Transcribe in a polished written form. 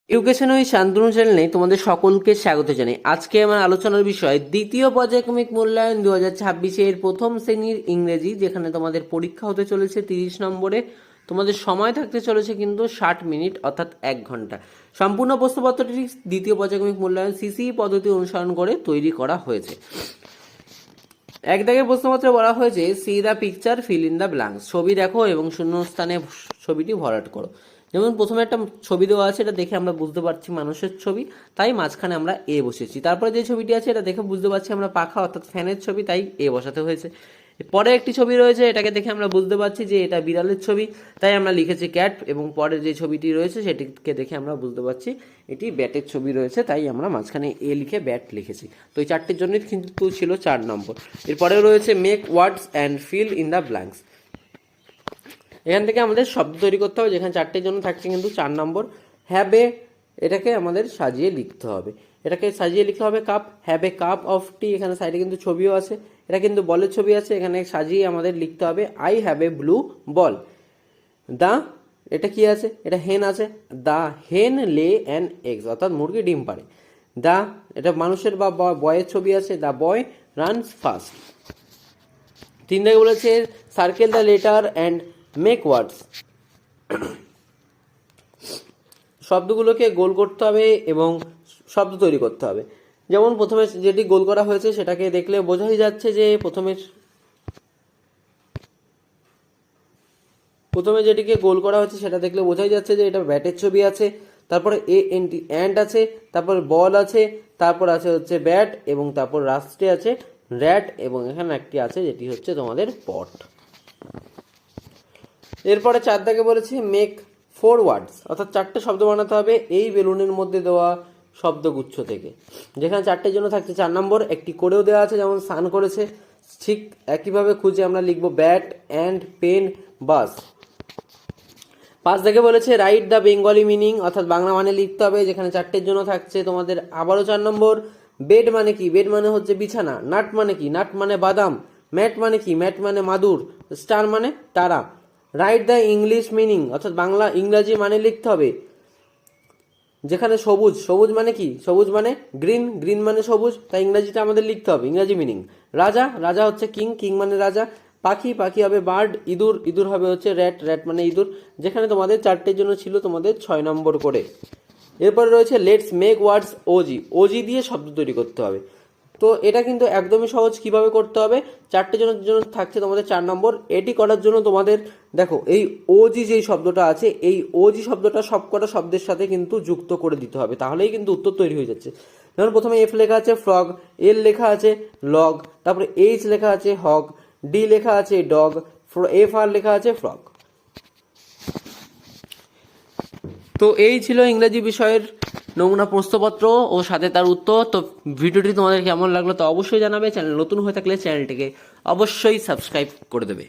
Education with Shantanu চ্যানেলে তোমাদের সকলকে স্বাগত জানাই। আজকে আমার আলোচনার বিষয় দ্বিতীয় পর্যায়ক্রমিক মূল্যায়ন 2026-এর প্রথম শ্রেণীর ইংরেজি, যেখানে তোমাদের পরীক্ষা হতে চলেছে 30 নম্বরে। তোমাদের সময় থাকতে চলেছে কিন্তু 60 মিনিট অর্থাৎ 1 ঘন্টা। সম্পূর্ণ প্রশ্নপত্রটি দ্বিতীয় পর্যায়ক্রমিক মূল্যায়ন সিসি পদ্ধতি অনুসরণ করে তৈরি করা হয়েছে। এক দাগের প্রশ্নপত্রে বলা হয়েছে C the picture, fill in the blanks. ছবি দেখো এবং শূন্যস্থানে ছবিটি ভরাট করো। যেমন প্রথমে একটা ছবি দেওয়া আছে, এটা দেখে আমরা বুঝতে পারছি মানুষের ছবি, তাই মাঝখানে আমরা এ বসেছি। তারপরে যে ছবিটি আছে এটা দেখে বুঝতে পারছি আমরা পাখা অর্থাৎ ফ্যানের ছবি, তাই এ বসাতে হয়েছে। পরে একটি ছবি রয়েছে, এটাকে দেখে আমরা বুঝতে পারছি যে এটা বিড়ালের ছবি, তাই আমরা লিখেছি ক্যাট। এবং পরে যে ছবিটি রয়েছে সেটিকে দেখে আমরা বুঝতে পারছি এটি ব্যাটের ছবি রয়েছে, তাই আমরা মাঝখানে এ লিখে ব্যাট লিখেছি। তো এই চারটির জন্যই কিন্তু ছিল 4 নম্বর। এরপরেও রয়েছে make words and fill in the blanks. এখান থেকে আমাদের শব্দ তৈরি করতে হবে, যেখানে 4টের জন্য থাকছে কিন্তু 4 নম্বর। হ্যাভ এ, এটাকে আমাদের সাজিয়ে লিখতে হবে। এটাকে সাজিয়ে লিখতে হবে cup, have a cup of tea. এখানে সাইডে কিন্তু ছবিও আছে, এটা কিন্তু বলের ছবি আছে, এখানে সাজিয়ে আমাদের লিখতে হবে I have a blue ball. দা, এটা কি আছে? এটা হেন আছে। দা হেন লে অ্যান এগস, অর্থাৎ মুরগি ডিম পাড়ে। দা, এটা মানুষের বা বয়ের ছবি আছে। দা বয় রানস ফাস্ট। 3 দাগে বলেছে circle the letter and make words. শব্দগুলোকে গোল করতে হবে এবং শব্দ তৈরি করতে হবে। যেমন প্রথমে যেটি গোল করা হয়েছে সেটাকে দেখলে বোঝাই যাচ্ছে যে প্রথমে যেটিকে গোল করা হচ্ছে সেটা দেখলে বোঝাই যাচ্ছে যে এটা ব্যাটের ছবি আছে। তারপরে এ এন টি অ্যান্ড আছে, তারপর বল আছে, তারপর আছে হচ্ছে ব্যাট, এবং তারপর রাস্টে আছে র্যাট, এবং এখানে একটি আছে যেটি হচ্ছে তোমাদের পট। এরপরে 4 দাগে বলেছে মেক 4 ওয়ার্ডস, অর্থাৎ 4টে শব্দ বানাতে হবে এই বেলুনের মধ্যে দেওয়া শব্দগুচ্ছ থেকে, যেখানে 4টের জন্য থাকছে 4 নম্বর। একটি করেও দেওয়া আছে, যেমন সান করেছে, ঠিক একইভাবে খুঁজে আমরা লিখবো ব্যাট অ্যান্ড পেন বাস। 5 দাগে বলেছে রাইট দ্য বেঙ্গলি মিনিং, অর্থাৎ বাংলা মানে লিখতে হবে, যেখানে 4টের জন্য থাকছে তোমাদের আবারও 4 নম্বর। বেড মানে কি? বেড মানে হচ্ছে বিছানা। নাট মানে কি? নাট মানে বাদাম। ম্যাট মানে কি? ম্যাট মানে মাদুর। স্টার মানে তারা। রাইট দ্য ইংলিশ মিনিং, অর্থাৎ বাংলা ইংরাজি মানে লিখতে হবে, যেখানে সবুজ, সবুজ মানে কি? সবুজ মানে গ্রিন, গ্রিন মানে সবুজ, তাই ইংরাজিটা আমাদের লিখতে হবে, ইংরাজি মিনিং। রাজা, রাজা হচ্ছে কিং, কিং মানে রাজা। পাখি, পাখি হবে বার্ড। ইঁদুর, ইঁদুর হবে হচ্ছে র্যাট, র্যাট মানে ইঁদুর, যেখানে তোমাদের 4টের জন্য ছিল তোমাদের 6 নম্বর করে। এরপরে রয়েছে let's make words OG, OG দিয়ে শব্দ তৈরি করতে হবে। তো এটা কিন্তু একদমই সহজ। কিভাবে করতে হবে? 4টে জন্য থাকছে তোমাদের 4 নম্বর। এটি করার জন্য তোমাদের দেখো এই ওজি যেই শব্দটা আছে, এই ওজি শব্দটা সবকটা শব্দের সাথে কিন্তু যুক্ত করে দিতে হবে, তাহলেই কিন্তু উত্তর তৈরি হয়ে যাচ্ছে। যেমন প্রথমে এফ লেখা আছে ফ্রগ, এল লেখা আছে লগ, তারপরে এইচ লেখা আছে হগ, ডি লেখা আছে ডগ, এফ আর লেখা আছে ফ্রগ। তো এই ছিল ইংরেজি বিষয়ের নমুনা প্রশ্নপত্র ও সাথে তার উত্তর। তো ভিডিওটি তোমাদের কেমন লাগলো তো অবশ্যই জানাবে। চ্যানেল নতুন হয়ে থাকলে চ্যানেলটিকে অবশ্যই সাবস্ক্রাইব করে দেবে।